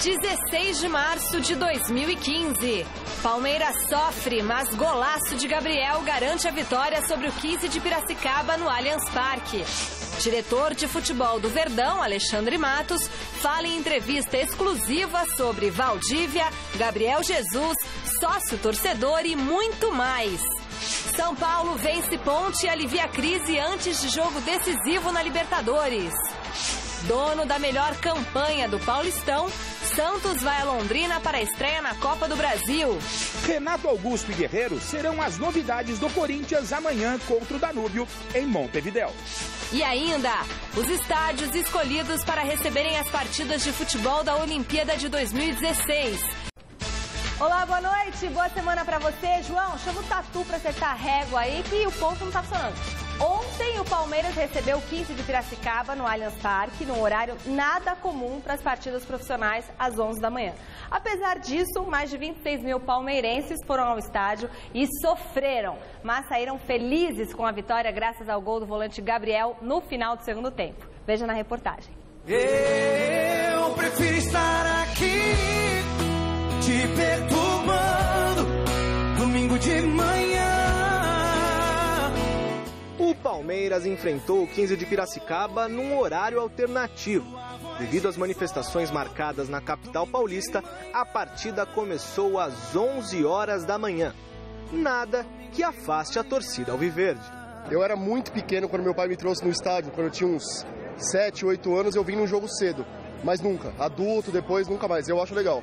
16 de março de 2015. Palmeiras sofre, mas golaço de Gabriel garante a vitória sobre o 15 de Piracicaba no Allianz Parque. Diretor de futebol do Verdão, Alexandre Matos, fala em entrevista exclusiva sobre Valdívia, Gabriel Jesus, sócio-torcedor e muito mais. São Paulo vence Ponte e alivia a crise antes de jogo decisivo na Libertadores. Dono da melhor campanha do Paulistão, Santos vai a Londrina para a estreia na Copa do Brasil. Renato Augusto e Guerreiro serão as novidades do Corinthians amanhã contra o Danúbio, em Montevidéu. E ainda, os estádios escolhidos para receberem as partidas de futebol da Olimpíada de 2016. Olá, boa noite, boa semana pra você. João, chama o Tatu pra acertar a régua aí que o ponto não tá funcionando. Ontem o Palmeiras recebeu o 15 de Piracicaba no Allianz Parque, num horário nada comum para as partidas profissionais às 11 da manhã. Apesar disso, mais de 26 mil palmeirenses foram ao estádio e sofreram, mas saíram felizes com a vitória graças ao gol do volante Gabriel no final do segundo tempo. Veja na reportagem. Eu prefiro estar aqui te perturbando domingo de manhã. O Palmeiras enfrentou o 15 de Piracicaba num horário alternativo. Devido às manifestações marcadas na capital paulista, a partida começou às 11 horas da manhã. Nada que afaste a torcida alviverde. Eu era muito pequeno quando meu pai me trouxe no estádio, quando eu tinha uns 7, 8 anos, eu vim num jogo cedo. Mas nunca, adulto, depois, nunca mais. Eu acho legal.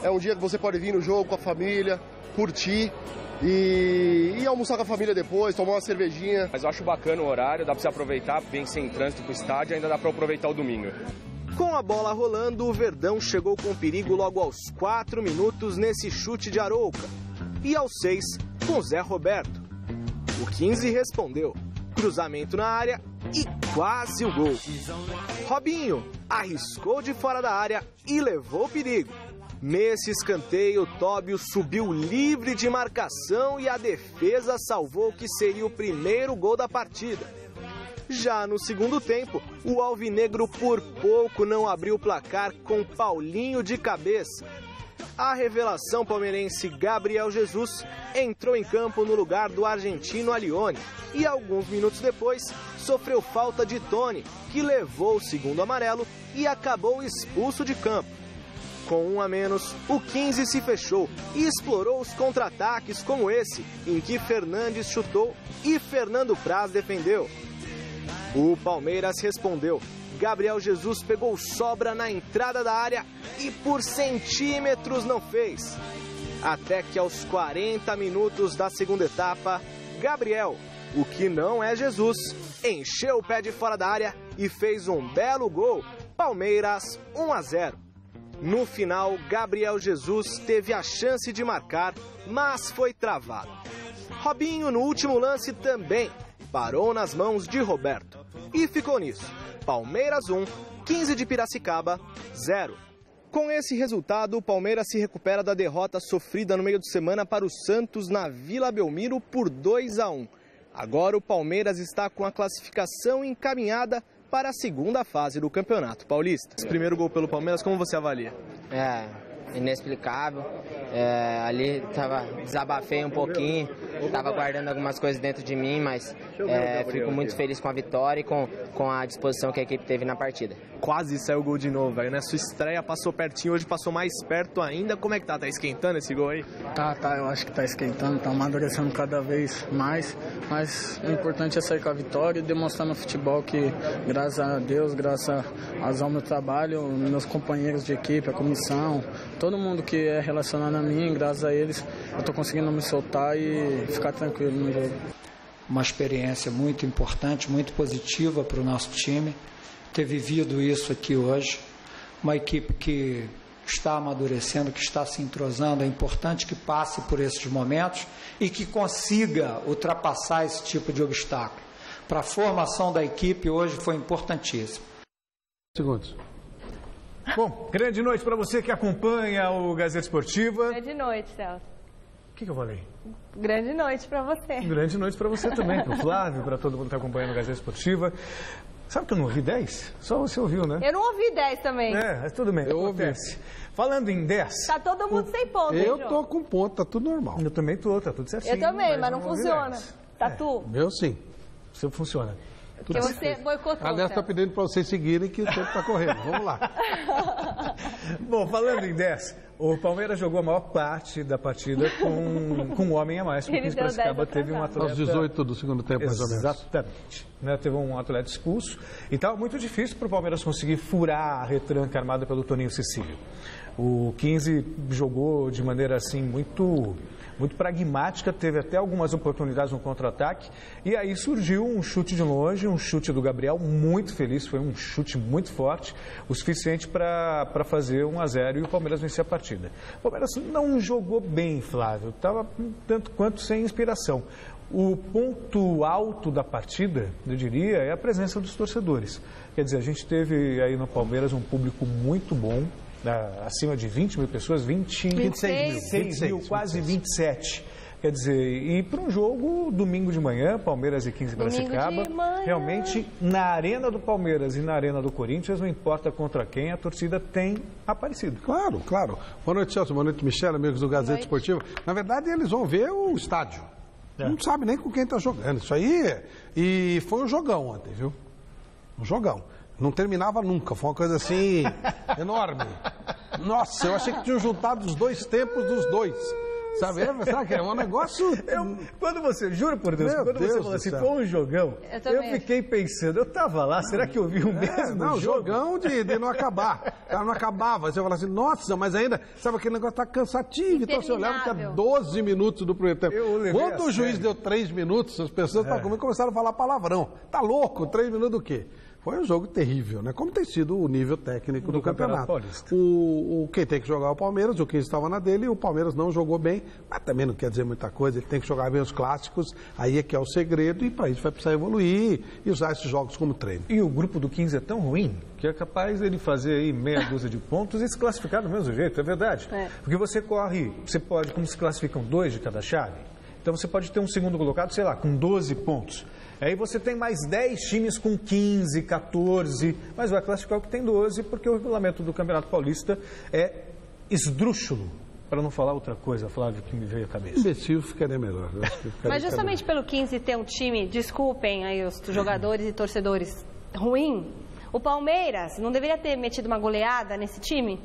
É um dia que você pode vir no jogo com a família, curtir e almoçar com a família depois, tomar uma cervejinha. Mas eu acho bacana o horário, dá pra você aproveitar, bem sem trânsito pro estádio, ainda dá pra aproveitar o domingo. Com a bola rolando, o Verdão chegou com perigo logo aos 4 minutos nesse chute de Arouca. E aos 6, com Zé Roberto. O 15 respondeu, cruzamento na área e quase o gol. Robinho arriscou de fora da área e levou perigo. Nesse escanteio, Tóbio subiu livre de marcação e a defesa salvou o que seria o primeiro gol da partida. Já no segundo tempo, o alvinegro por pouco não abriu o placar com Paulinho de cabeça. A revelação palmeirense Gabriel Jesus entrou em campo no lugar do argentino Alione e alguns minutos depois sofreu falta de Tony, que levou o segundo amarelo e acabou expulso de campo. Com 1 a menos, o 15 se fechou e explorou os contra-ataques como esse, em que Fernandes chutou e Fernando Praz defendeu. O Palmeiras respondeu. Gabriel Jesus pegou sobra na entrada da área e por centímetros não fez. Até que aos 40 minutos da segunda etapa, Gabriel, o que não é Jesus, encheu o pé de fora da área e fez um belo gol. Palmeiras 1 a 0. No final, Gabriel Jesus teve a chance de marcar, mas foi travado. Robinho, no último lance, também parou nas mãos de Roberto. E ficou nisso. Palmeiras 1, 15 de Piracicaba 0. Com esse resultado, o Palmeiras se recupera da derrota sofrida no meio de semana para o Santos na Vila Belmiro por 2 a 1. Agora o Palmeiras está com a classificação encaminhada para a segunda fase do Campeonato Paulista. Esse primeiro gol pelo Palmeiras, como você avalia? Inexplicável. Ali desabafei um pouquinho, estava guardando algumas coisas dentro de mim, mas fico muito feliz com a vitória e com a disposição que a equipe teve na partida. Quase saiu o gol de novo, né? Sua estreia passou pertinho, hoje passou mais perto ainda. Como é que tá? Tá esquentando esse gol aí? Tá, eu acho que tá esquentando, tá amadurecendo cada vez mais, mas o importante é sair com a vitória e demonstrar no futebol que, graças a Deus, graças ao meu trabalho, meus companheiros de equipe, a comissão, todo mundo que é relacionado a mim, graças a eles, eu tô conseguindo me soltar e ficar tranquilo no jogo. Uma experiência muito importante, muito positiva para o nosso time, ter vivido isso aqui hoje. Uma equipe que está amadurecendo, que está se entrosando. É importante que passe por esses momentos e que consiga ultrapassar esse tipo de obstáculo. Para a formação da equipe hoje foi importantíssimo. Segundos. Bom, grande noite para você que acompanha o Gazeta Esportiva. Grande noite, Celso. O que eu falei? Grande noite para você. Grande noite para você também, para o Flávio, para todo mundo que está acompanhando o Gazeta Esportiva. Sabe que eu não ouvi 10? Só você ouviu, né? Eu não ouvi 10 também. Mas tudo bem, acontece. Falando em 10... Tá todo mundo sem ponto, hein, Eu João? tô com ponto, tá tudo normal. Eu também tô, tá tudo certinho. Eu também, mas não funciona. Tatu? Meu sim. O seu funciona. Porque você boicotou. Aliás, tá pedindo para vocês seguirem que o tempo tá correndo. Vamos lá. Bom, falando em 10, o Palmeiras jogou a maior parte da partida com um homem a mais. Porque o 15 de Piracicaba teve um atleta... Aos 18 do segundo tempo, mais ou menos. Exatamente. Né, teve um atleta expulso e estava muito difícil para o Palmeiras conseguir furar a retranca armada pelo Toninho Cecílio. O 15 jogou de maneira assim muito pragmática, teve até algumas oportunidades no contra-ataque e aí surgiu um chute de longe, um chute do Gabriel muito feliz, foi um chute muito forte, o suficiente para fazer 1-0 e o Palmeiras vencer a partida. O Palmeiras não jogou bem, Flávio, estava tanto quanto sem inspiração. O ponto alto da partida, eu diria, é a presença dos torcedores. Quer dizer, a gente teve aí no Palmeiras um público muito bom, acima de 20 mil pessoas, 26 mil, quase 27. Quer dizer, e para um jogo domingo de manhã, Palmeiras e 15 Piracicaba, realmente na arena do Palmeiras e na arena do Corinthians, não importa contra quem, a torcida tem aparecido. Claro, claro. Boa noite, Celso. Boa noite, Michele, amigos do Gazeta Esportiva. Na verdade, eles vão ver o estádio. Não sabe nem com quem está jogando. Isso aí. E foi um jogão ontem, viu? Um jogão. Não terminava nunca. Foi uma coisa assim enorme. Nossa, eu achei que tinham juntado os dois tempos dos dois. Sabe que é um negócio... Quando você, juro por Deus, quando você falou assim, foi um jogão, eu fiquei pensando, eu estava lá, será que eu vi o mesmo não, jogo? Jogão de não acabar. Ela não acabava. Você fala assim, nossa, mas ainda, sabe aquele negócio tá cansativo. Então você olhava que é 12 minutos do primeiro tempo. Quando o juiz deu 3 minutos, as pessoas começaram a falar palavrão. Tá louco? 3 minutos do quê? Foi um jogo terrível, né? Como tem sido o nível técnico do campeonato. Quem tem que jogar é o Palmeiras, o 15 estava na dele, e o Palmeiras não jogou bem, mas também não quer dizer muita coisa, ele tem que jogar bem os clássicos, aí é que é o segredo, e para isso vai precisar evoluir e usar esses jogos como treino. E o grupo do 15 é tão ruim que é capaz ele fazer aí meia dúzia de pontos e se classificar do mesmo jeito, é verdade. Porque você pode, como se classificam 2 de cada chave, então você pode ter um segundo colocado, sei lá, com 12 pontos. Aí você tem mais 10 times com 15, 14, mas vai classificar o que tem 12, porque o regulamento do Campeonato Paulista é esdrúxulo, para não falar outra coisa, Flávio, que me veio à cabeça. Imbecil ficaria melhor. Mas justamente pelo 15 ter um time, desculpem aí os jogadores e torcedores, ruim, o Palmeiras não deveria ter metido uma goleada nesse time?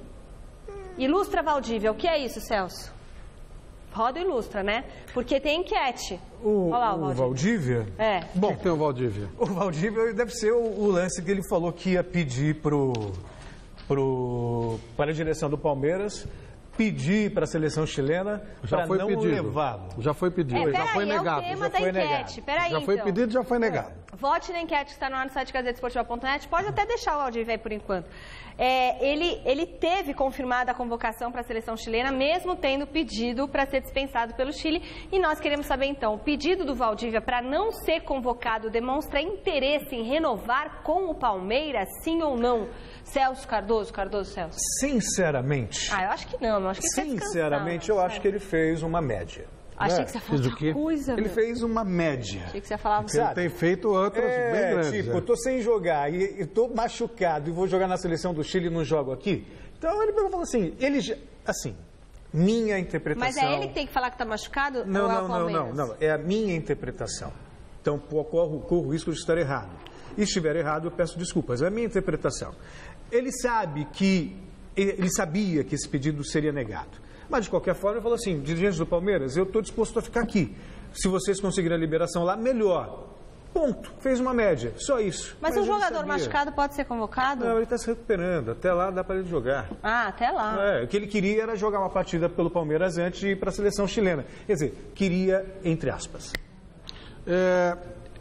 Ilustra, Valdívia, o que é isso, Celso? Roda e ilustra, né? Porque tem enquete. Olha lá o Valdívia? Bom, tem o Valdívia. O Valdívia deve ser o lance que ele falou que ia pedir para a direção do Palmeiras, pedir para a seleção chilena para não levá-lo. Já foi pedido, já foi negado. É o tema da enquete. Peraí, já foi pedido, já foi negado. Vote na enquete que está no ar no site gazetesportiva.net. Pode até deixar o Valdívia aí por enquanto. Ele teve confirmada a convocação para a seleção chilena, mesmo tendo pedido para ser dispensado pelo Chile. E nós queremos saber, então, o pedido do Valdívia para não ser convocado demonstra interesse em renovar com o Palmeiras, sim ou não? Celso Cardoso, Celso. Sinceramente. Eu acho que não. Acho que sinceramente, eu acho que ele fez uma média. Achei que você ia falar outra coisa, Ele fez uma média. Achei que você ia falar... Ele tem feito outras bem grandes. Eu tô sem jogar e tô machucado e vou jogar na seleção do Chile e não jogo aqui. Então ele falou assim, minha interpretação... Mas é ele que tem que falar que tá machucado? Não, é a minha interpretação. Então corro o risco de estar errado. E se estiver errado, eu peço desculpas. É a minha interpretação. Ele sabia que esse pedido seria negado. Mas, de qualquer forma, ele falou assim, dirigentes do Palmeiras, eu estou disposto a ficar aqui. Se vocês conseguirem a liberação lá, melhor. Ponto. Fez uma média. Só isso. Mas o jogador machucado pode ser convocado? Não, ele está se recuperando. Até lá dá para ele jogar. Até lá. O que ele queria era jogar uma partida pelo Palmeiras antes de ir para a seleção chilena. Quer dizer, queria, entre aspas.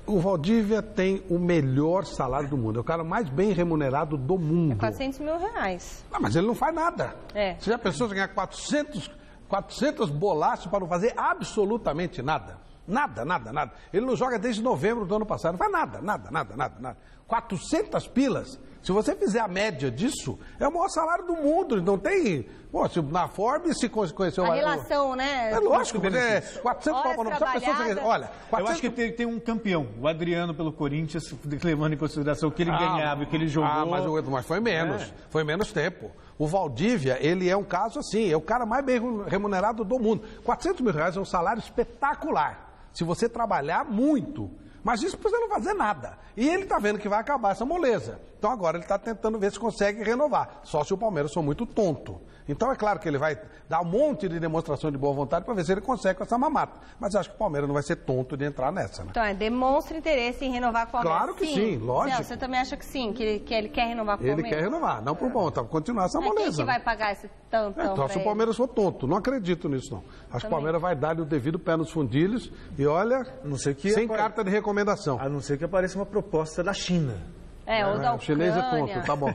O Valdívia tem o melhor salário do mundo. É o cara mais bem remunerado do mundo. É R$400 mil. Não, mas ele não faz nada. Você já pensou em ganhar 400 bolachas para não fazer absolutamente nada? Nada. Ele não joga desde novembro do ano passado. Não faz nada. 400 pilas Se você fizer a média disso, é o maior salário do mundo. Não tem... Pô, se na Forbes se conheceu... A relação, né? É lógico, 400 pau por ano. Olha, 400... Eu acho que tem um campeão, o Adriano pelo Corinthians, levando em consideração o que ele ganhava e o que ele jogou. Mas foi menos. Foi menos tempo. O Valdívia, ele é um caso assim, é o cara mais bem remunerado do mundo. 400 mil reais é um salário espetacular. Se você trabalhar muito... Mas isso precisa não fazer nada. E ele está vendo que vai acabar essa moleza. Então agora ele está tentando ver se consegue renovar. Só se o Palmeiras for muito tonto. Então é claro que ele vai dar um monte de demonstração de boa vontade para ver se ele consegue com essa mamata. Mas eu acho que o Palmeiras não vai ser tonto de entrar nessa, né? Então, demonstra interesse em renovar com o Palmeiras. Claro que sim, lógico. Não, você também acha que sim, que ele quer renovar com o Palmeiras? Ele quer renovar, não por bom, tá, continuar essa moleza. Quem que vai pagar esse tanto? Então, se o Palmeiras for tonto, não acredito nisso não. Acho que o Palmeiras vai dar-lhe o devido pé nos fundilhos e olha, não sei que sem carta de recomendação. A não ser que apareça uma proposta da China. Ou da Ucrânia. O chinês é tonto, tá bom.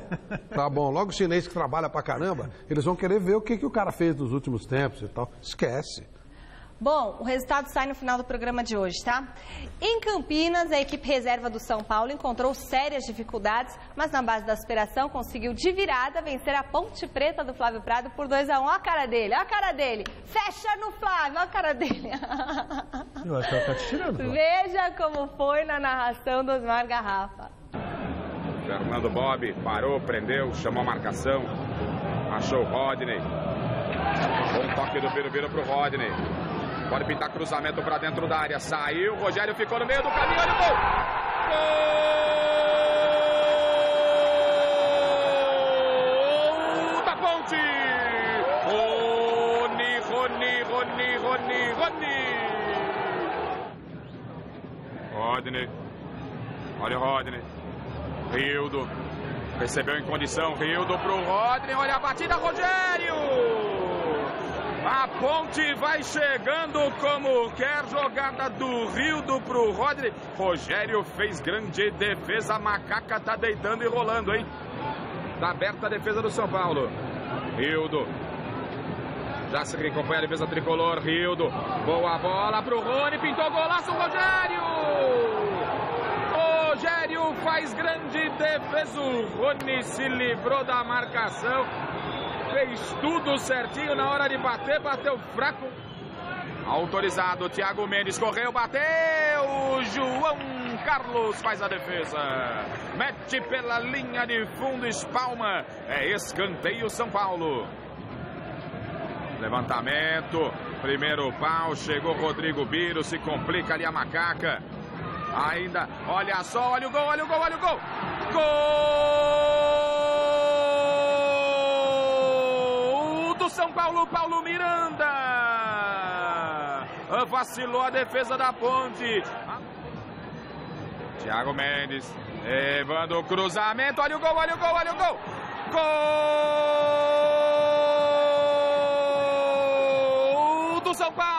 Tá bom. Logo o chinês que trabalha pra caramba, eles vão querer ver o que o cara fez nos últimos tempos e tal. Esquece. Bom, o resultado sai no final do programa de hoje, tá? Em Campinas, a equipe reserva do São Paulo encontrou sérias dificuldades, mas na base da aspiração conseguiu de virada vencer a Ponte Preta do Flávio Prado por 2-1. Ó a cara dele, ó a cara dele. Fecha no Flávio, ó a cara dele. Eu acho que ela tá te tirando. Veja como foi na narração do Osmar Garrafa. Fernando Bob parou, prendeu, chamou a marcação, achou o Rodney. Um toque do Birubiru pro Rodney. Pode pintar cruzamento para dentro da área. Saiu, Rogério ficou no meio do caminho. Olha o gol! Gol da Ponte! Rony. Rodney. Olha o Rodney. Rildo. Recebeu em condição. Rildo pro Rodney. Olha a batida, Rogério! A Ponte vai chegando como quer, jogada do Rildo pro Rodney. Rogério fez grande defesa, a macaca tá deitando e rolando, hein? Tá aberta a defesa do São Paulo. Rildo. Já se acompanha a defesa tricolor, Rildo. Boa bola pro Rony, pintou golaço, Rogério! Rogério faz grande defesa, o Rony se livrou da marcação. Fez tudo certinho na hora de bater, bateu fraco. Autorizado, Thiago Mendes correu, bateu. João Carlos faz a defesa. Mete pela linha de fundo, espalma. É escanteio São Paulo. Levantamento, primeiro pau, chegou Rodrigo Biro, se complica ali a macaca. Ainda, olha só, olha o gol. Gol do São Paulo, Paulo Miranda. Vacilou a defesa da Ponte. Thiago Mendes, levando o cruzamento, olha o gol. Gol do São Paulo.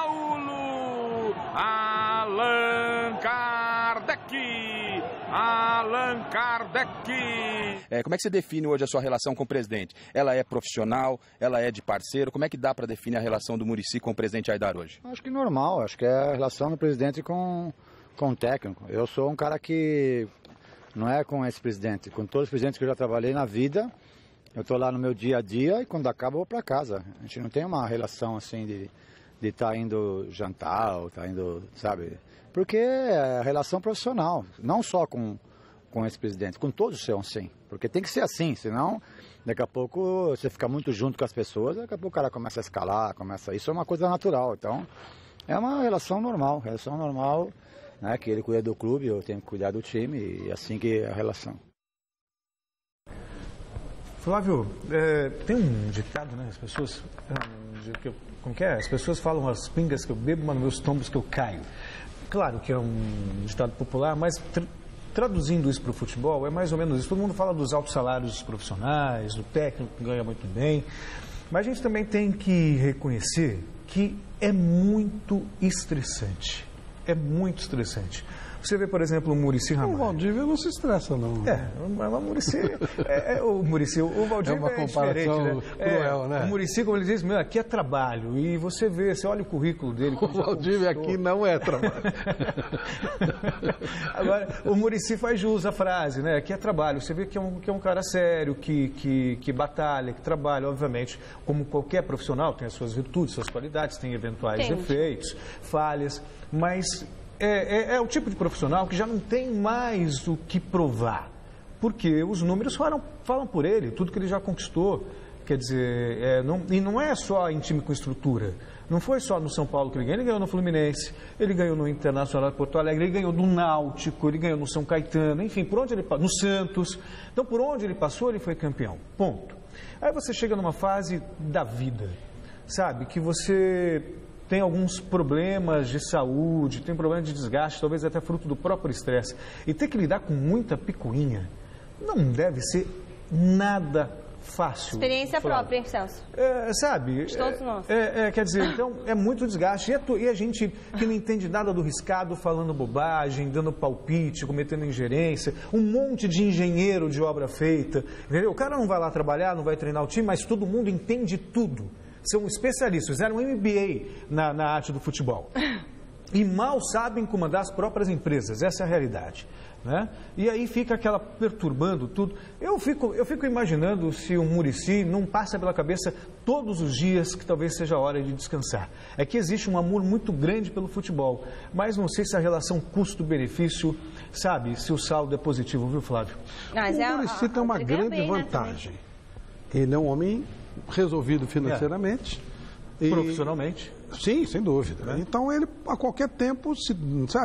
Allan Kardec. Como é que você define hoje a sua relação com o presidente? Ela é profissional? Ela é de parceiro? Como é que dá para definir a relação do Muricy com o presidente Aidar hoje? Acho que normal, acho que é a relação do presidente com o técnico. Eu sou um cara que não é com esse presidente, com todos os presidentes que eu já trabalhei na vida, eu estou lá no meu dia a dia e quando acaba eu vou para casa. A gente não tem uma relação assim de estar indo jantar ou estar indo, sabe? Porque é a relação profissional, não só com esse presidente, com todos são assim. Porque tem que ser assim, senão daqui a pouco você fica muito junto com as pessoas, daqui a pouco o cara começa a escalar, isso é uma coisa natural. Então é uma relação normal, né? Que ele cuida do clube, eu tenho que cuidar do time e assim que é a relação. Flávio, tem um ditado, né? As pessoas... Como que é? As pessoas falam as pingas que eu bebo, mas nos meus tombos que eu caio. Claro que é um ditado popular, mas traduzindo isso para o futebol, é mais ou menos isso. Todo mundo fala dos altos salários profissionais, do técnico que ganha muito bem, mas a gente também tem que reconhecer que é muito estressante. Você vê, por exemplo, o Muricy Ramalho. O Valdívia não se estressa, não. O Muricy, o Valdívia é uma comparação né? cruel, né? O Muricy, como ele diz, aqui é trabalho. E você vê, você olha o currículo dele. O Valdívia aqui não é trabalho. Agora, o Muricy faz jus à frase, né? Aqui é trabalho. Você vê que é um cara sério, que batalha, que trabalha, obviamente, como qualquer profissional, tem as suas virtudes, suas qualidades, tem eventuais defeitos, falhas, mas é o tipo de profissional que já não tem mais o que provar, porque os números falam por ele, tudo que ele já conquistou. Quer dizer, não é só em time com estrutura. Não foi só no São Paulo que ele ganhou no Fluminense, ele ganhou no Internacional de Porto Alegre, ele ganhou no Náutico, ele ganhou no São Caetano, enfim, por onde ele passou, no Santos. Então, por onde ele passou, ele foi campeão. Ponto. Aí você chega numa fase da vida, sabe, que você tem alguns problemas de saúde, tem problemas de desgaste, talvez até fruto do próprio estresse. E ter que lidar com muita picuinha não deve ser nada fácil. Experiência própria, hein, Celso? Sabe? De todos nós. Quer dizer, então, é muito desgaste. E a gente que não entende nada do riscado, falando bobagem, dando palpite, cometendo ingerência, um monte de engenheiro de obra feita, entendeu? O cara não vai lá trabalhar, não vai treinar o time, mas todo mundo entende tudo. São especialistas, fizeram um MBA na arte do futebol. E mal sabem comandar as próprias empresas, essa é a realidade. Né? E aí fica aquela perturbando tudo. Eu fico imaginando se o Muricy não passa pela cabeça todos os dias que talvez seja a hora de descansar. É que existe um amor muito grande pelo futebol, mas não sei se a relação custo-benefício, sabe, se o saldo é positivo, viu, Flávio? O Muricy tem uma grande vantagem. Ele é um homem resolvido financeiramente. Profissionalmente. Sim, sem dúvida. Então ele, a qualquer tempo, se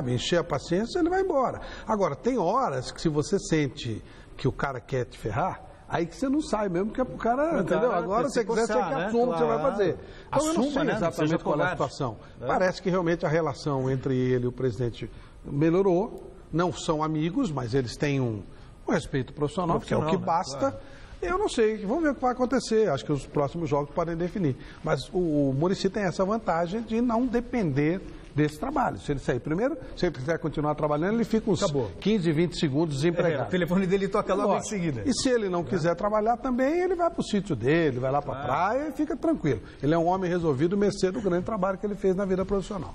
encher a paciência, ele vai embora. Agora, tem horas que se você sente que o cara quer te ferrar, aí que você não sai mesmo, porque o cara, entendeu? Agora, se você quiser, você que assume o que você vai fazer. Então eu não sei exatamente qual é a situação. Parece que realmente a relação entre ele e o presidente melhorou. Não são amigos, mas eles têm um respeito profissional, que é o que basta. Claro. Eu não sei, vamos ver o que vai acontecer. Acho que os próximos jogos podem definir. Mas o Muricy tem essa vantagem de não depender desse trabalho. Se ele sair primeiro, se ele quiser continuar trabalhando, ele fica uns 15, 20 segundos desempregado. O telefone dele toca logo em seguida. E se ele não quiser trabalhar também, ele vai para o sítio dele, vai lá para a praia e fica tranquilo. Ele é um homem resolvido, mercê do grande trabalho que ele fez na vida profissional.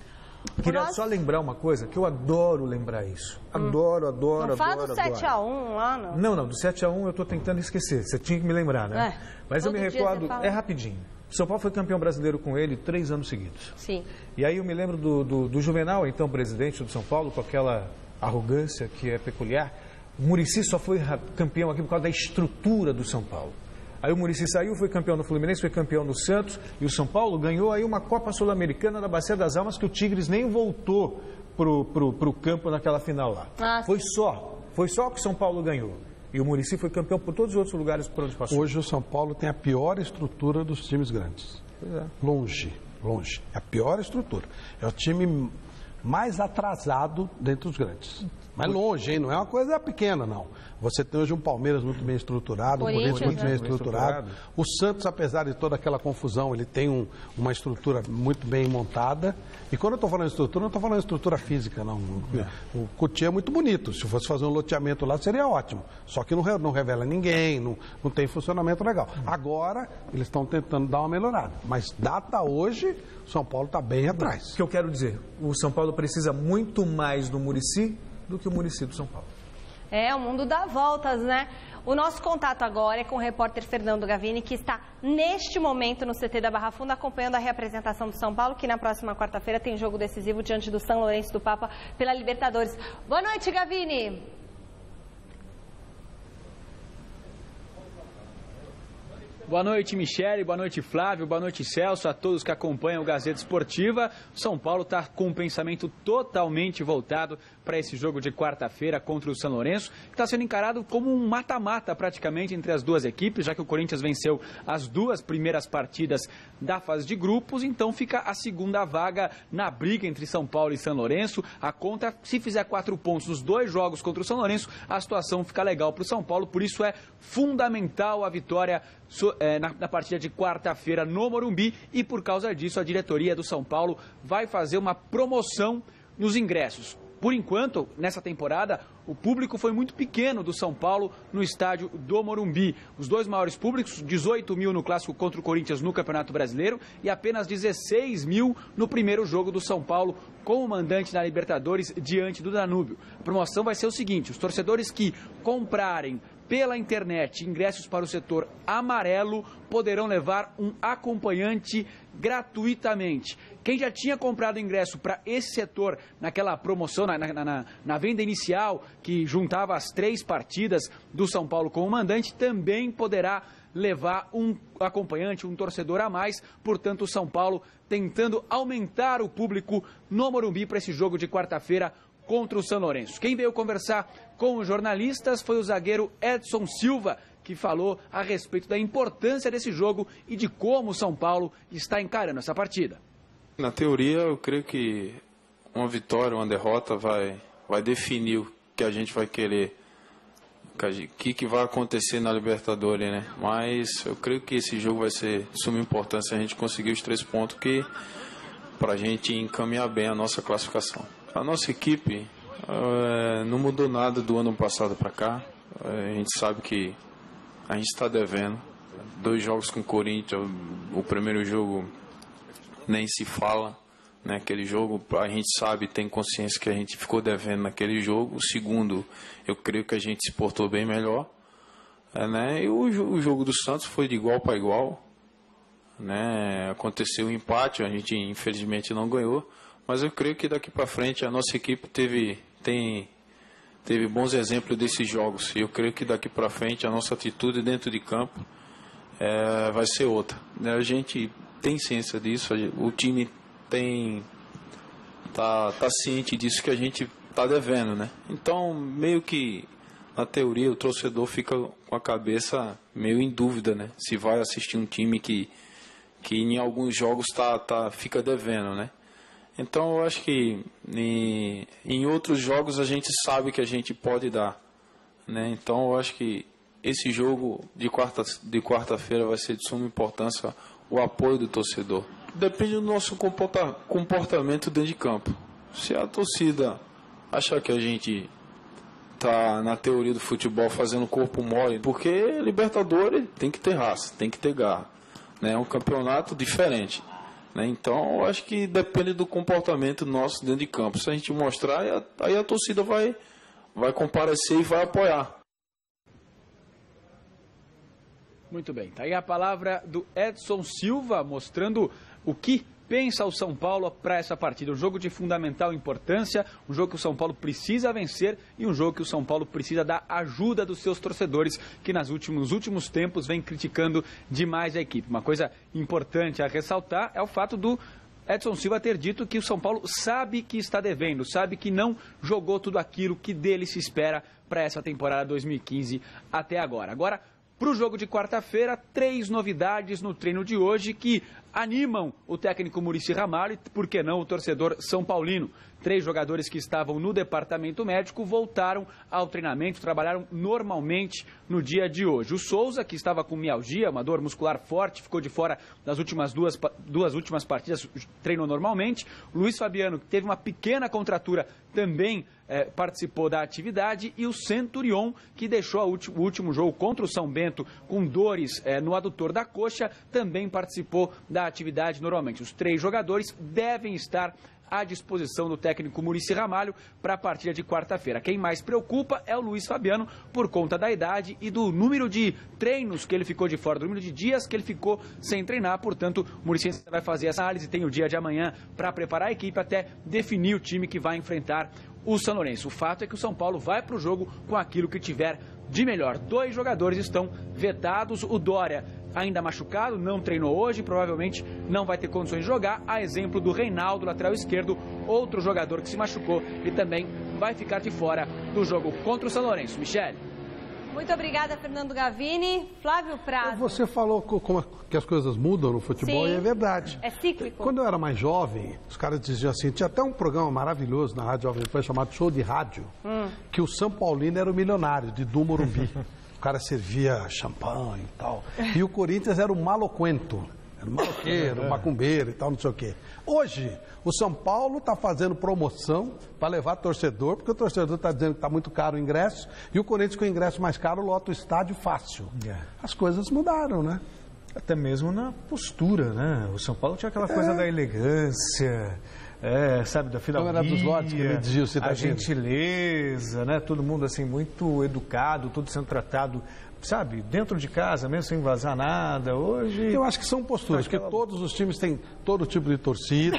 Queria só lembrar uma coisa, que eu adoro lembrar isso. Adoro. Não fala do 7-1 lá, não? Não, do 7-1 eu estou tentando esquecer. Você tinha que me lembrar, né? Mas eu me recordo, é rapidinho. São Paulo foi campeão brasileiro com ele 3 anos seguidos. Sim. E aí eu me lembro do Juvenal, então presidente do São Paulo, com aquela arrogância que é peculiar. O Muricy só foi campeão aqui por causa da estrutura do São Paulo. Aí o Muricy saiu, foi campeão no Fluminense, foi campeão no Santos, e o São Paulo ganhou aí uma Copa Sul-Americana da Bacia das Almas, que o Tigres nem voltou pro campo naquela final lá. Foi só que o São Paulo ganhou. E o Muricy foi campeão por todos os outros lugares por onde passou. Hoje o São Paulo tem a pior estrutura dos times grandes. Pois é. Longe. É a pior estrutura. É o time mais atrasado dentre os grandes. Mas longe, hein? Não é uma coisa pequena, não. Você tem hoje um Palmeiras muito bem estruturado, um Corinthians muito bem estruturado. O Santos, apesar de toda aquela confusão, ele tem uma estrutura muito bem montada. E quando eu estou falando de estrutura, não estou falando de estrutura física, não. O Coutinho é muito bonito. Se fosse fazer um loteamento lá, seria ótimo. Só que não revela ninguém, não tem funcionamento legal. Agora, eles estão tentando dar uma melhorada. Mas data hoje, o São Paulo está bem atrás. O que eu quero dizer, o São Paulo precisa muito mais do Muricy do que o Muricy do São Paulo. O mundo dá voltas, né? O nosso contato agora é com o repórter Fernando Gavini, que está neste momento no CT da Barra Funda, acompanhando a reapresentação do São Paulo, que na próxima quarta-feira tem jogo decisivo diante do São Lourenço do Papa pela Libertadores. Boa noite, Gavini! Boa noite, Michele, boa noite, Flávio, boa noite, Celso, a todos que acompanham o Gazeta Esportiva. São Paulo está com um pensamento totalmente voltado para esse jogo de quarta-feira contra o São Lourenço, que está sendo encarado como um mata-mata praticamente entre as duas equipes, já que o Corinthians venceu as 2 primeiras partidas da fase de grupos, então fica a segunda vaga na briga entre São Paulo e São Lourenço. A conta, se fizer 4 pontos nos 2 jogos contra o São Lourenço, a situação fica legal para o São Paulo, por isso é fundamental a vitória na partida de quarta-feira no Morumbi, e por causa disso a diretoria do São Paulo vai fazer uma promoção nos ingressos. Por enquanto, nessa temporada, o público foi muito pequeno do São Paulo no estádio do Morumbi. Os dois maiores públicos, 18 mil no clássico contra o Corinthians no Campeonato Brasileiro e apenas 16 mil no primeiro jogo do São Paulo como mandante na Libertadores diante do Danúbio. A promoção vai ser o seguinte: os torcedores que comprarem pela internet ingressos para o setor amarelo poderão levar um acompanhante gratuitamente. Quem já tinha comprado ingresso para esse setor naquela promoção, na venda inicial, que juntava as 3 partidas do São Paulo com o mandante, também poderá levar um acompanhante, um torcedor a mais. Portanto, o São Paulo tentando aumentar o público no Morumbi para esse jogo de quarta-feira contra o São Lourenço. Quem veio conversar com os jornalistas foi o zagueiro Edson Silva, que falou a respeito da importância desse jogo e de como o São Paulo está encarando essa partida. Na teoria, eu creio que uma vitória, uma derrota vai definir o que a gente vai querer, o que vai acontecer na Libertadores, né? Mas eu creio que esse jogo vai ser de suma importância a gente conseguir os 3 pontos para a gente encaminhar bem a nossa classificação. A nossa equipe não mudou nada do ano passado para cá. A gente sabe que a gente está devendo. 2 jogos com o Corinthians, o primeiro jogo nem se fala, né? Aquele jogo a gente sabe, tem consciência que a gente ficou devendo naquele jogo. O segundo, eu creio que a gente se portou bem melhor, né? E o jogo do Santos foi de igual para igual, né? Aconteceu um empate, a gente infelizmente não ganhou, mas eu creio que daqui para frente a nossa equipe teve bons exemplos desses jogos, e eu creio que daqui para frente a nossa atitude dentro de campo vai ser outra, né? A gente tem ciência disso, o time tá ciente disso, que a gente tá devendo, né? Então, meio que na teoria o torcedor fica com a cabeça meio em dúvida, né? Se vai assistir um time que em alguns jogos fica devendo, né? Então eu acho que em outros jogos a gente sabe que a gente pode dar, né? Então eu acho que esse jogo de quarta-feira vai ser de suma importância, o apoio do torcedor. Depende do nosso comportamento dentro de campo. Se a torcida achar que a gente tá na teoria do futebol fazendo corpo mole, porque Libertadores tem que ter raça, tem que ter garra, né? É um campeonato diferente, né? Então eu acho que depende do comportamento nosso dentro de campo. Se a gente mostrar, aí a torcida vai comparecer e vai apoiar. Muito bem, tá aí a palavra do Edson Silva, mostrando o que pensa o São Paulo para essa partida. Um jogo de fundamental importância, um jogo que o São Paulo precisa vencer e um jogo que o São Paulo precisa da ajuda dos seus torcedores, que nos últimos tempos vem criticando demais a equipe. Uma coisa importante a ressaltar é o fato do Edson Silva ter dito que o São Paulo sabe que está devendo, sabe que não jogou tudo aquilo que dele se espera para essa temporada 2015 até agora. Agora, para o jogo de quarta-feira, 3 novidades no treino de hoje que animam o técnico Muricy Ramalho e, por que não, o torcedor são paulino. 3 jogadores que estavam no departamento médico voltaram ao treinamento, trabalharam normalmente no dia de hoje. O Souza, que estava com mialgia, uma dor muscular forte, ficou de fora das últimas duas últimas partidas, treinou normalmente. O Luiz Fabiano, que teve uma pequena contratura, também participou da atividade. E o Centurion, que deixou o último jogo contra o São Bento com dores no adutor da coxa, também participou da atividade normalmente. Os 3 jogadores devem estar à disposição do técnico Muricy Ramalho para a partida de quarta-feira. Quem mais preocupa é o Luiz Fabiano, por conta da idade e do número de treinos que ele ficou de fora, do número de dias que ele ficou sem treinar. Portanto, o Muricy vai fazer essa análise, tem o dia de amanhã para preparar a equipe até definir o time que vai enfrentar o São Lourenço. O fato é que o São Paulo vai para o jogo com aquilo que tiver de melhor. 2 jogadores estão vetados. O Dória, ainda machucado, não treinou hoje, provavelmente não vai ter condições de jogar. A exemplo do Reinaldo, lateral esquerdo, outro jogador que se machucou e também vai ficar de fora do jogo contra o São Lourenço. Michele. Muito obrigada, Fernando Gavini. Flávio Prado. Você falou que as coisas mudam no futebol. Sim, e é verdade. É cíclico. Quando eu era mais jovem, os caras diziam assim, tinha até um programa maravilhoso na Rádio Jovem Pan chamado Show de Rádio, que o São Paulino era o milionário de do Morumbi. O cara servia champanhe e tal. E o Corinthians era o maloquento. Era maloqueiro, macumbeiro e tal, não sei o quê. Hoje, o São Paulo está fazendo promoção para levar torcedor, porque o torcedor está dizendo que está muito caro o ingresso, e o Corinthians com o ingresso mais caro lota o estádio fácil. As coisas mudaram, né? Até mesmo na postura, né? O São Paulo tinha aquela coisa da elegância, sabe, da fidelidade, dos lotes que ele dizia, a gentileza, né? Todo mundo assim muito educado, tudo sendo tratado, sabe, dentro de casa, mesmo sem vazar nada. Hoje eu acho que são posturas, porque todos os times têm todo tipo de torcida,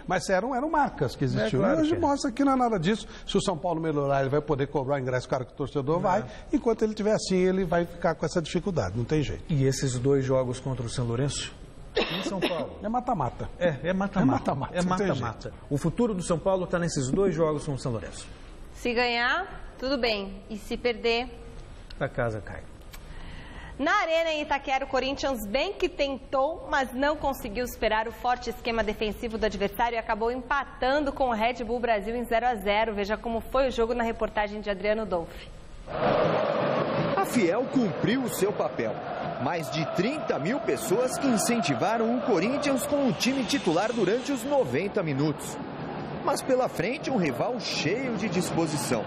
mas eram marcas que existiam. Claro Hoje que mostra que não é nada disso. Se o São Paulo melhorar, ele vai poder cobrar ingresso caro que o torcedor vai. Enquanto ele estiver assim, ele vai ficar com essa dificuldade, não tem jeito. E esses 2 jogos contra o São Lourenço? Em São Paulo. É mata-mata. É mata-mata. O futuro do São Paulo está nesses 2 jogos com o São Lourenço. Se ganhar, tudo bem. E se perder... A casa cai. Na Arena em Itaquera, o Corinthians bem que tentou, mas não conseguiu superar o forte esquema defensivo do adversário e acabou empatando com o Red Bull Brasil em 0-0. Veja como foi o jogo na reportagem de Adriano Dolfi. A Fiel cumpriu o seu papel. Mais de 30 mil pessoas que incentivaram o Corinthians com o time titular durante os 90 minutos. Mas pela frente, um rival cheio de disposição.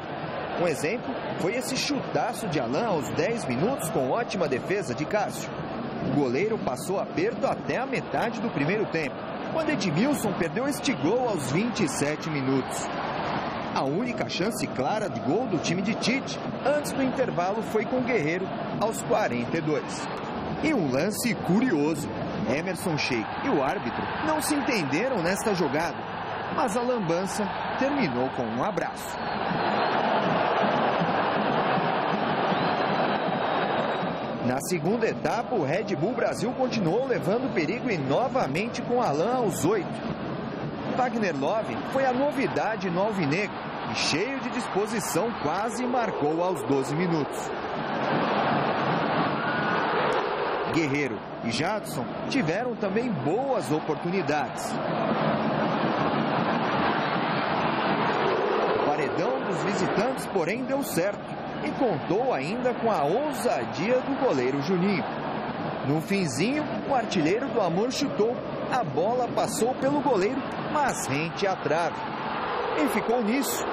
Um exemplo foi esse chutaço de Alain aos 10 minutos com ótima defesa de Cássio. O goleiro passou aperto até a metade do primeiro tempo, quando Edmilson perdeu este gol aos 27 minutos. A única chance clara de gol do time de Tite, antes do intervalo, foi com Guerreiro aos 42. E um lance curioso. Emerson Sheik e o árbitro não se entenderam nesta jogada, mas a lambança terminou com um abraço. Na segunda etapa, o Red Bull Brasil continuou levando perigo e novamente com Alain aos 8. Wagner Love foi a novidade no alvinegro e, cheio de disposição, quase marcou aos 12 minutos. Guerreiro e Jadson tiveram também boas oportunidades. O paredão dos visitantes, porém, deu certo e contou ainda com a ousadia do goleiro Juninho. No finzinho, o artilheiro do Amor chutou, a bola passou pelo goleiro, mas rente à trave. E ficou nisso,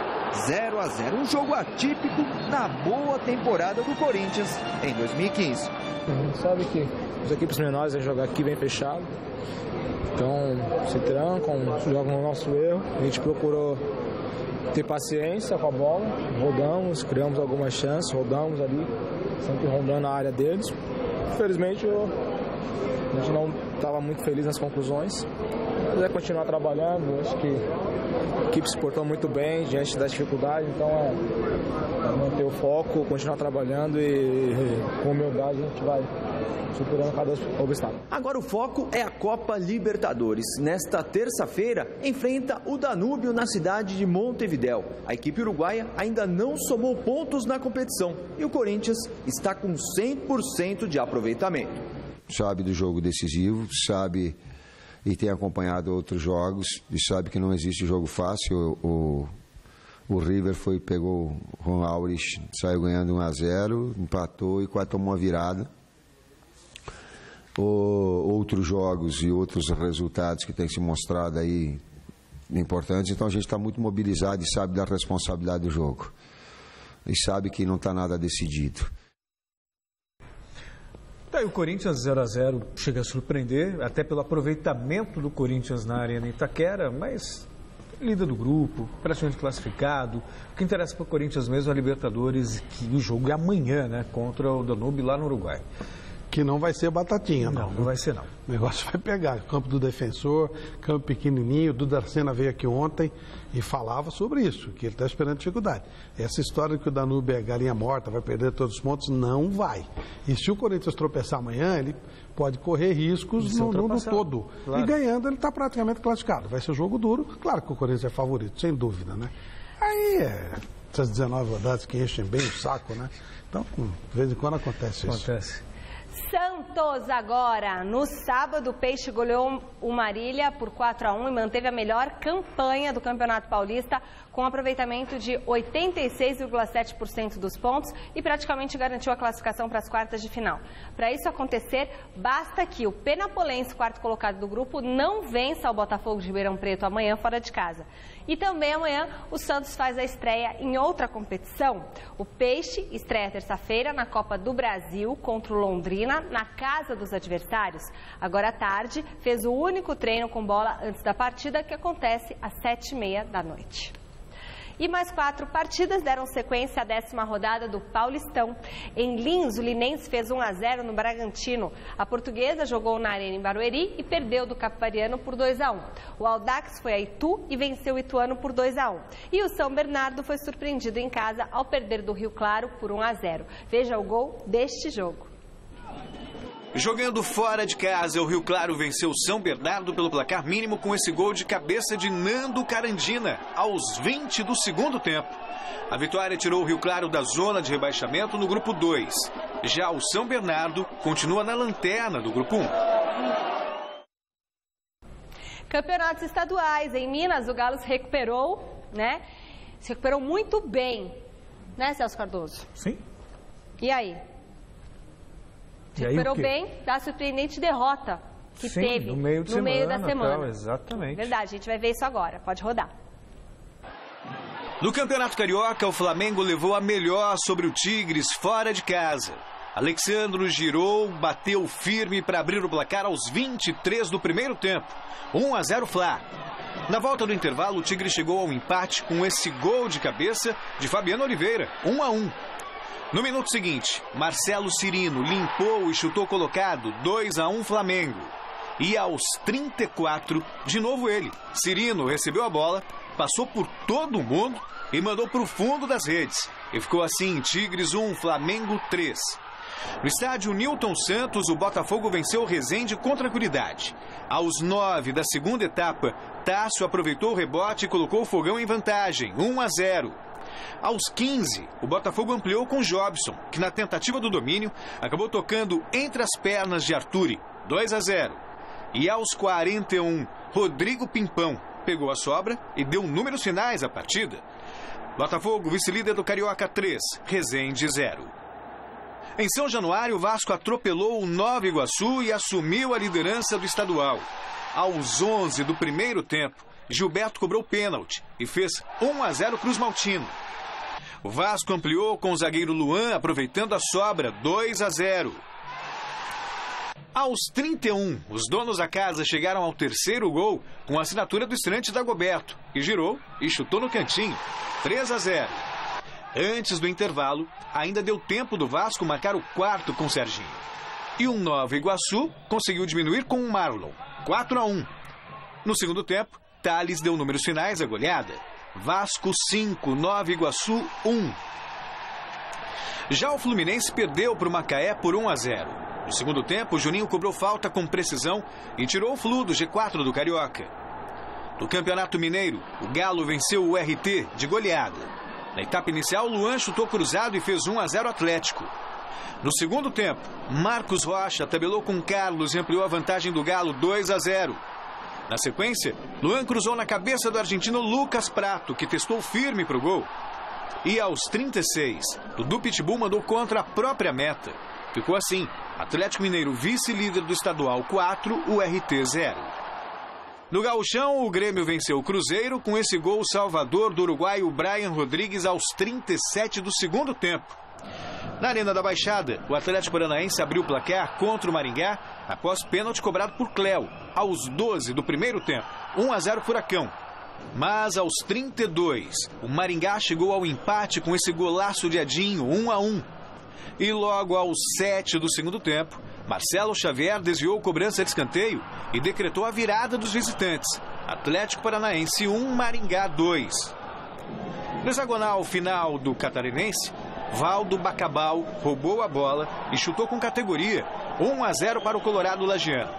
0-0, um jogo atípico na boa temporada do Corinthians em 2015. A gente sabe que as equipes menores vão jogar aqui bem fechado, então se trancam, jogam no nosso erro. A gente procurou ter paciência com a bola, rodamos, criamos algumas chances, rodamos ali, sempre rondando a área deles. Infelizmente a gente não estava muito feliz nas conclusões, mas é continuar trabalhando. Acho que a equipe se portou muito bem diante das dificuldades, então é manter o foco, continuar trabalhando e com humildade a gente vai superando cada obstáculo. Agora o foco é a Copa Libertadores. Nesta terça-feira, enfrenta o Danúbio na cidade de Montevidéu. A equipe uruguaia ainda não somou pontos na competição e o Corinthians está com 100% de aproveitamento. Sabe do jogo decisivo, sabe e tem acompanhado outros jogos e sabe que não existe jogo fácil. O River pegou o Juan Aurich, saiu ganhando 1-0, empatou e quase tomou uma virada. Outros jogos e outros resultados que têm se mostrado aí importantes, então a gente está muito mobilizado e sabe da responsabilidade do jogo e sabe que não está nada decidido. Daí o Corinthians 0-0 chega a surpreender, até pelo aproveitamento do Corinthians na Arena Itaquera, mas líder do grupo, praticamente classificado. O que interessa para o Corinthians mesmo é a Libertadores, que o jogo é amanhã, né, contra o Danúbio lá no Uruguai. Que não vai ser batatinha, não. Não vai ser, não. O negócio vai pegar. Campo do Defensor, campo pequenininho. O Duda Arcena veio aqui ontem e falava sobre isso, que ele está esperando dificuldade. Essa história de que o Danúbio é galinha morta, vai perder todos os pontos, não vai. E se o Corinthians tropeçar amanhã, ele pode correr riscos no todo. Claro. E ganhando, ele está praticamente classificado. Vai ser um jogo duro. Claro que o Corinthians é favorito, sem dúvida, né? Aí, essas 19 rodadas que enchem bem o saco, né? Então, de vez em quando acontece isso. Acontece. Santos agora. No sábado, o Peixe goleou o Marília por 4-1 e manteve a melhor campanha do Campeonato Paulista, com aproveitamento de 86,7% dos pontos e praticamente garantiu a classificação para as quartas de final. Para isso acontecer, basta que o Penapolense, quarto colocado do grupo, não vença o Botafogo de Ribeirão Preto amanhã fora de casa. E também amanhã o Santos faz a estreia em outra competição. O Peixe estreia terça-feira na Copa do Brasil contra o Londrina, na casa dos adversários. Agora à tarde, fez o único treino com bola antes da partida, que acontece às 7h30 da noite. E mais 4 partidas deram sequência à 10ª rodada do Paulistão. Em Lins, o Linense fez 1-0 no Bragantino. A Portuguesa jogou na Arena em Barueri e perdeu do Capivariano por 2-1. O Audax foi a Itu e venceu o Ituano por 2-1. E o São Bernardo foi surpreendido em casa ao perder do Rio Claro por 1-0. Veja o gol deste jogo. Jogando fora de casa, o Rio Claro venceu o São Bernardo pelo placar mínimo com esse gol de cabeça de Nando Carandina, aos 20 do segundo tempo. A vitória tirou o Rio Claro da zona de rebaixamento no grupo 2. Já o São Bernardo continua na lanterna do grupo 1. Campeonatos estaduais. Em Minas, o Galo se recuperou, né? Se recuperou muito bem, né, Celso Cardoso? Sim. E aí? Se recuperou bem da surpreendente derrota que teve no meio da semana. Tal, exatamente. Verdade, a gente vai ver isso agora. Pode rodar. No Campeonato Carioca, o Flamengo levou a melhor sobre o Tigres fora de casa. Alexandro girou, bateu firme para abrir o placar aos 23 do primeiro tempo. 1-0 Fla. Na volta do intervalo, o Tigre chegou ao empate com esse gol de cabeça de Fabiano Oliveira, 1-1. No minuto seguinte, Marcelo Cirino limpou e chutou colocado, 2-1 Flamengo. E aos 34, de novo ele. Cirino recebeu a bola, passou por todo mundo e mandou para o fundo das redes. E ficou assim, Tigres 1, Flamengo 3. No estádio Newton Santos, o Botafogo venceu o Resende com tranquilidade. Aos 9 da segunda etapa, Tássio aproveitou o rebote e colocou o Fogão em vantagem, 1-0. Aos 15, o Botafogo ampliou com Jobson, que na tentativa do domínio acabou tocando entre as pernas de Arturi, 2-0. E aos 41, Rodrigo Pimpão pegou a sobra e deu números finais à partida. Botafogo, vice-líder do Carioca 3, Resende 0. Em São Januário, o Vasco atropelou o Nova Iguaçu e assumiu a liderança do estadual. Aos 11 do primeiro tempo, Gilberto cobrou pênalti e fez 1-0 Cruz Maltino. O Vasco ampliou com o zagueiro Luan, aproveitando a sobra, 2-0. Aos 31, os donos da casa chegaram ao terceiro gol com a assinatura do estreante Dagoberto, que girou e chutou no cantinho, 3-0. Antes do intervalo, ainda deu tempo do Vasco marcar o quarto com Serginho. E o Nova Iguaçu conseguiu diminuir com o Marlon, 4-1. No segundo tempo, Thales deu números finais à goleada. Vasco 5, Nova Iguaçu 1. Já o Fluminense perdeu para o Macaé por 1-0. No segundo tempo, Juninho cobrou falta com precisão e tirou o Flu do G4 do Carioca. No Campeonato Mineiro, o Galo venceu o RT de goleada. Na etapa inicial, Luan chutou cruzado e fez 1-0 Atlético. No segundo tempo, Marcos Rocha tabelou com Carlos e ampliou a vantagem do Galo 2-0. Na sequência, Luan cruzou na cabeça do argentino Lucas Prato, que testou firme para o gol. E aos 36, Dudu Pitbull mandou contra a própria meta. Ficou assim, Atlético Mineiro vice-líder do estadual 4, o RT 0. No Gauchão, o Grêmio venceu o Cruzeiro com esse gol salvador do uruguaio Brian Rodrigues aos 37 do segundo tempo. Na Arena da Baixada, o Atlético Paranaense abriu o placar contra o Maringá após pênalti cobrado por Cléo, aos 12 do primeiro tempo, 1-0 Furacão. Mas aos 32, o Maringá chegou ao empate com esse golaço de Edinho, 1-1. E logo aos 7 do segundo tempo, Marcelo Xavier desviou cobrança de escanteio e decretou a virada dos visitantes. Atlético Paranaense 1, Maringá 2. No hexagonal final do Catarinense, Valdo Bacabal roubou a bola e chutou com categoria, 1-0 para o Colorado Lagiano.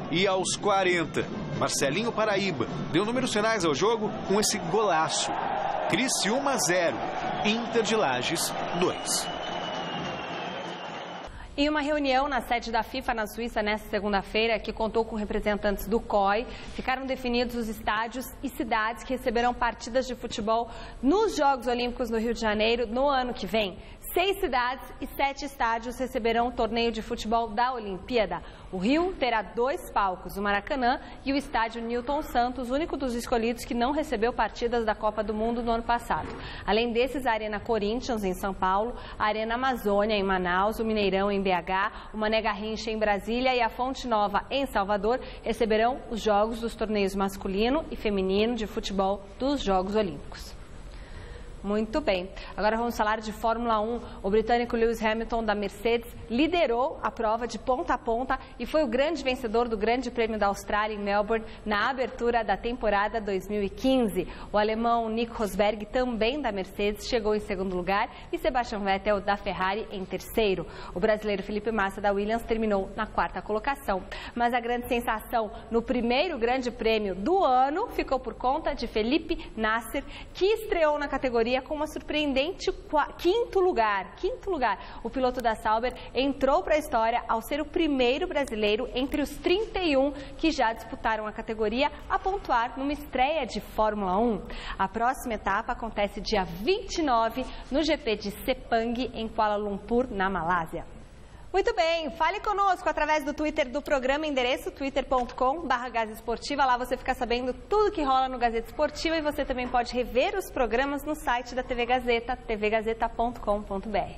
E aos 40, Marcelinho Paraíba deu números finais ao jogo com esse golaço. Criciúma 0, Inter de Lages 2. Em uma reunião na sede da FIFA na Suíça nesta segunda-feira, que contou com representantes do COI, ficaram definidos os estádios e cidades que receberão partidas de futebol nos Jogos Olímpicos no Rio de Janeiro no ano que vem. 6 cidades e 7 estádios receberão o torneio de futebol da Olimpíada. O Rio terá 2 palcos, o Maracanã e o estádio Newton Santos, único dos escolhidos que não recebeu partidas da Copa do Mundo no ano passado. Além desses, a Arena Corinthians, em São Paulo, a Arena Amazônia, em Manaus, o Mineirão, em BH, o Mané Garrincha, em Brasília e a Fonte Nova, em Salvador, receberão os jogos dos torneios masculino e feminino de futebol dos Jogos Olímpicos. Muito bem. Agora vamos falar de Fórmula 1. O britânico Lewis Hamilton, da Mercedes, liderou a prova de ponta a ponta e foi o grande vencedor do Grande Prêmio da Austrália em Melbourne na abertura da temporada 2015. O alemão Nico Rosberg, também da Mercedes, chegou em segundo lugar e Sebastian Vettel, da Ferrari, em terceiro. O brasileiro Felipe Massa, da Williams, terminou na 4ª colocação. Mas a grande sensação no primeiro Grande Prêmio do ano ficou por conta de Felipe Nasser, que estreou na categoria com uma surpreendente quinto lugar. O piloto da Sauber entrou para a história ao ser o primeiro brasileiro entre os 31 que já disputaram a categoria a pontuar numa estreia de Fórmula 1. A próxima etapa acontece dia 29 no GP de Sepang, em Kuala Lumpur, na Malásia. Muito bem, fale conosco através do Twitter do programa, endereço twitter.com/GazeteSportiva. Lá você fica sabendo tudo que rola no Gazeta Esportiva e você também pode rever os programas no site da TV Gazeta, tvgazeta.com.br.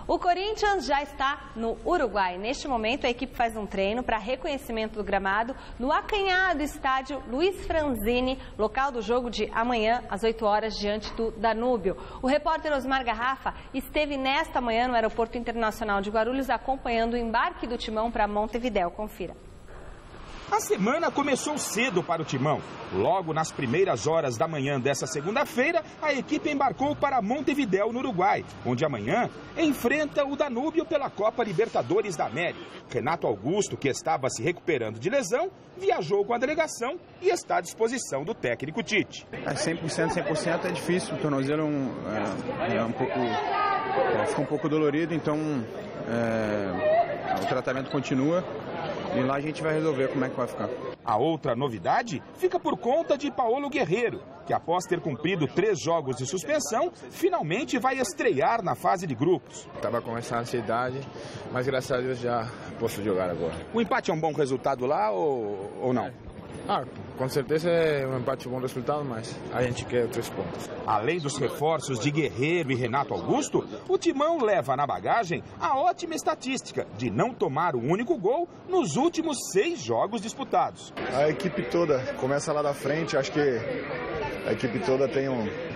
O Corinthians já está no Uruguai. Neste momento, a equipe faz um treino para reconhecimento do gramado no acanhado estádio Luiz Franzini, local do jogo de amanhã, às 8 horas, diante do Danúbio. O repórter Osmar Garrafa esteve nesta manhã no Aeroporto Internacional de Guarulhos acompanhando o embarque do Timão para Montevidéu. Confira. A semana começou cedo para o Timão. Logo nas primeiras horas da manhã dessa segunda-feira, a equipe embarcou para Montevidéu, no Uruguai, onde amanhã enfrenta o Danúbio pela Copa Libertadores da América. Renato Augusto, que estava se recuperando de lesão, viajou com a delegação e está à disposição do técnico Tite. 100% é difícil, o tornozelo fica um pouco dolorido, então o tratamento continua. E lá a gente vai resolver como é que vai ficar. A outra novidade fica por conta de Paulo Guerreiro, que após ter cumprido 3 jogos de suspensão, finalmente vai estrear na fase de grupos. Estava com essa ansiedade, mas graças a Deus já posso jogar agora. O empate é um bom resultado lá ou não? Com certeza é um empate bom resultado, mas a gente quer 3 pontos. Além dos reforços de Guerreiro e Renato Augusto, o Timão leva na bagagem a ótima estatística de não tomar um único gol nos últimos 6 jogos disputados. A equipe toda começa lá da frente, acho que a equipe toda tem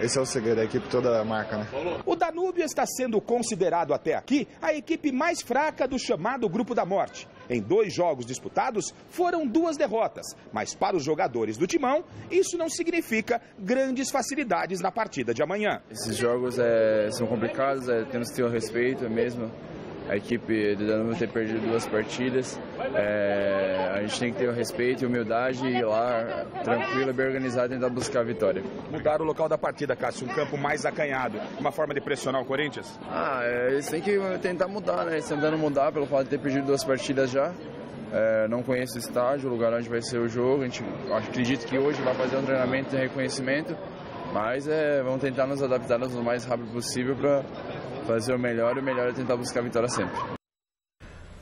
esse é o segredo, a equipe toda marca, né? O Danúbio está sendo considerado até aqui a equipe mais fraca do chamado Grupo da Morte. Em 2 jogos disputados, foram 2 derrotas, mas para os jogadores do Timão, isso não significa grandes facilidades na partida de amanhã. Esses jogos são complicados, temos que ter o respeito mesmo. A equipe do Danúbio ter perdido 2 partidas, a gente tem que ter o respeito e humildade e ir lá, tranquilo, bem organizado, tentar buscar a vitória. Mudar o local da partida, Cássio, um campo mais acanhado, uma forma de pressionar o Corinthians? Eles têm que tentar mudar, né? Eles tentando mudar pelo fato de ter perdido 2 partidas já. Não conheço o estádio, o lugar onde vai ser o jogo, acredito que hoje vai fazer um treinamento de reconhecimento, mas vamos tentar nos adaptar o mais rápido possível para fazer o melhor é tentar buscar a vitória sempre.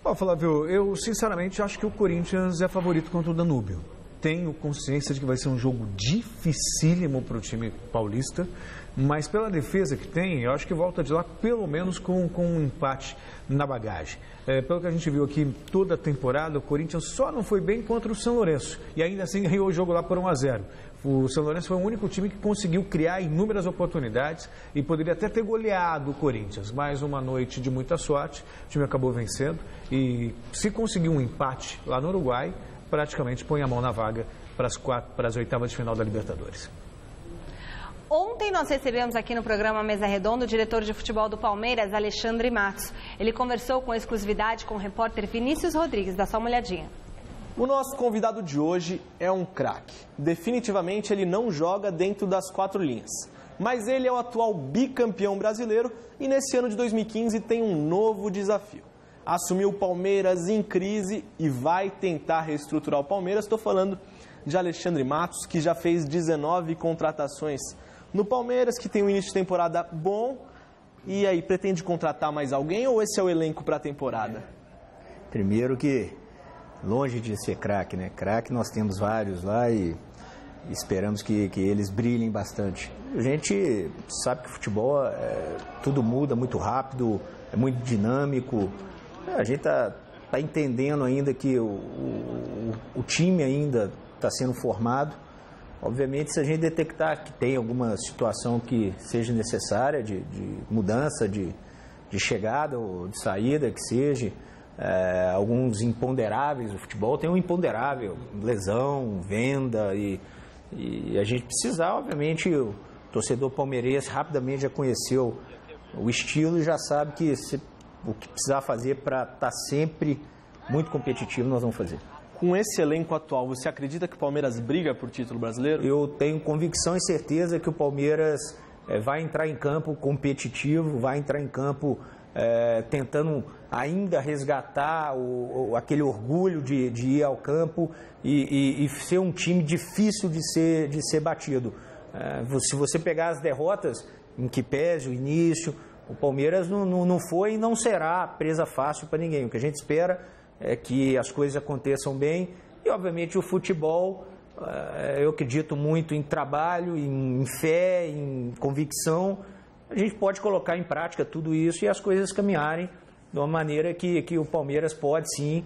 Bom, Flávio, eu sinceramente acho que o Corinthians é favorito contra o Danúbio. Tenho consciência de que vai ser um jogo dificílimo para o time paulista, mas pela defesa que tem, eu acho que volta de lá pelo menos com um empate na bagagem. Pelo que a gente viu aqui toda a temporada, o Corinthians só não foi bem contra o São Lourenço e ainda assim ganhou o jogo lá por 1-0. O São Lourenço foi o único time que conseguiu criar inúmeras oportunidades e poderia até ter goleado o Corinthians. Mais uma noite de muita sorte, o time acabou vencendo e se conseguir um empate lá no Uruguai, praticamente põe a mão na vaga para as oitavas de final da Libertadores. Ontem nós recebemos aqui no programa Mesa Redonda o diretor de futebol do Palmeiras, Alexandre Matos. Ele conversou com exclusividade com o repórter Vinícius Rodrigues. Dá só uma olhadinha. O nosso convidado de hoje é um craque. Definitivamente ele não joga dentro das 4 linhas. Mas ele é o atual bicampeão brasileiro e nesse ano de 2015 tem um novo desafio. assumiu o Palmeiras em crise e vai tentar reestruturar o Palmeiras. Estou falando de Alexandre Matos, que já fez 19 contratações no Palmeiras, que tem um início de temporada bom. E aí, pretende contratar mais alguém ou esse é o elenco para a temporada? Primeiro que, longe de ser craque, né? Craque nós temos vários lá e esperamos que eles brilhem bastante. A gente sabe que o futebol, tudo muda muito rápido, é muito dinâmico. A gente está entendendo ainda que o time ainda está sendo formado. Obviamente, se a gente detectar que tem alguma situação que seja necessária de mudança, de chegada ou de saída, que seja, alguns imponderáveis, o futebol tem um imponderável, lesão, venda, e a gente precisar, obviamente, o torcedor palmeirense rapidamente já conheceu o estilo e já sabe que o que precisar fazer para estar sempre muito competitivo, nós vamos fazer. Com esse elenco atual, você acredita que o Palmeiras briga por título brasileiro? Eu tenho convicção e certeza que o Palmeiras vai entrar em campo competitivo, vai entrar em campo tentando ainda resgatar aquele orgulho de ir ao campo e ser um time difícil de ser batido. Se você pegar as derrotas, em que pese o início, o Palmeiras não foi e não será presa fácil para ninguém. O que a gente espera é que as coisas aconteçam bem e, obviamente, o futebol, eu acredito muito em trabalho, em fé, em convicção. A gente pode colocar em prática tudo isso e as coisas caminharem de uma maneira que o Palmeiras pode, sim,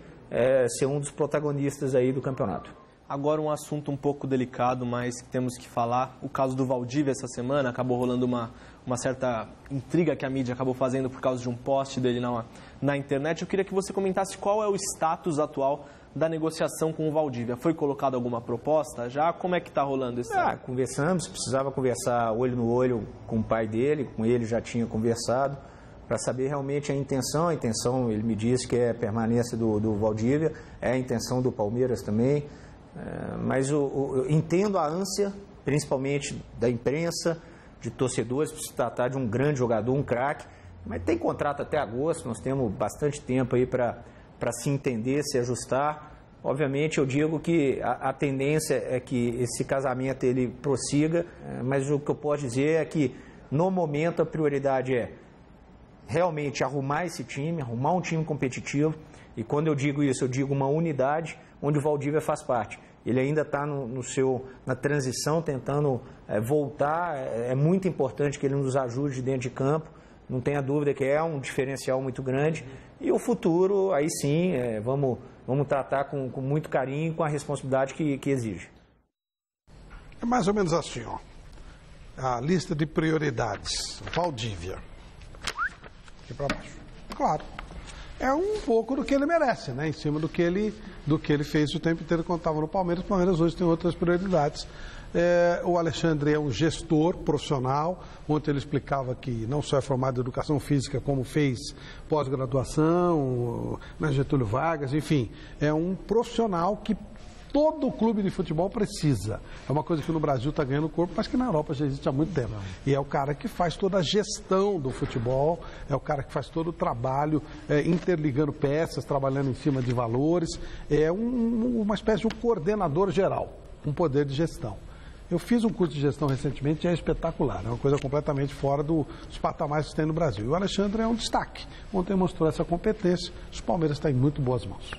ser um dos protagonistas aí do campeonato. Agora um assunto um pouco delicado, mas que temos que falar. O caso do Valdívia essa semana, acabou rolando uma certa intriga que a mídia acabou fazendo por causa de um post dele na internet. Eu queria que você comentasse qual é o status atual da negociação com o Valdívia. Foi colocada alguma proposta já? Como é que está rolando isso? Conversamos, precisava conversar olho no olho com o pai dele, com ele já tinha conversado, para saber realmente a intenção. A intenção, ele me disse que é a permanência do Valdívia, é a intenção do Palmeiras também. Mas eu entendo a ânsia, principalmente da imprensa, de torcedores, para se tratar de um grande jogador, um craque, mas tem contrato até agosto, nós temos bastante tempo aí para se entender, se ajustar. Obviamente eu digo que a tendência é que esse casamento ele prossiga, mas o que eu posso dizer é que no momento a prioridade é realmente arrumar esse time, arrumar um time competitivo, e quando eu digo isso, eu digo uma unidade onde o Valdívia faz parte. Ele ainda está na transição, tentando voltar. É muito importante que ele nos ajude dentro de campo. Não tenha dúvida que é um diferencial muito grande. E o futuro, aí sim, vamos tratar com muito carinho, com a responsabilidade que exige. É mais ou menos assim, ó. A lista de prioridades. Valdívia. Aqui para baixo. Claro. É um pouco do que ele merece, né? Em cima do que ele fez o tempo inteiro quando estava no Palmeiras. O Palmeiras hoje tem outras prioridades. O Alexandre é um gestor profissional. Ontem ele explicava que não só é formado em educação física, como fez pós-graduação, na Getúlio Vargas, enfim. É um profissional que todo clube de futebol precisa. É uma coisa que no Brasil está ganhando corpo, mas que na Europa já existe há muito tempo. E é o cara que faz toda a gestão do futebol, é o cara que faz todo o trabalho, interligando peças, trabalhando em cima de valores. É uma espécie de um coordenador geral, um poder de gestão. Eu fiz um curso de gestão recentemente e é espetacular, é uma coisa completamente fora dos patamares que tem no Brasil. E o Alexandre é um destaque. Ontem mostrou essa competência, os Palmeiras estão em muito boas mãos.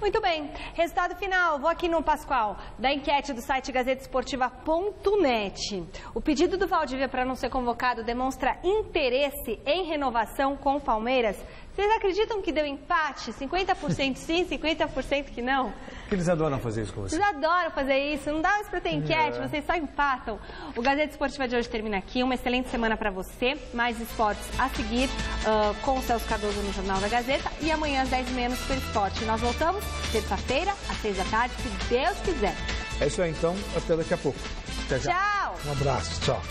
Muito bem, resultado final, vou aqui no Pascoal, da enquete do site gazetesportiva.net. O pedido do Valdívia para não ser convocado demonstra interesse em renovação com o Palmeiras. Vocês acreditam que deu empate? 50% sim, 50% que não? Eles adoram fazer isso com você. Eles adoram fazer isso, não dá mais para ter enquete, vocês só empatam. O Gazeta Esportiva de hoje termina aqui, uma excelente semana para você. Mais esportes a seguir com o Celso Cardoso no Jornal da Gazeta e amanhã às 10h30 no Super Esporte. Nós voltamos terça-feira, às 6h, se Deus quiser. É isso aí então, até daqui a pouco. Até já. Tchau! Um abraço, tchau.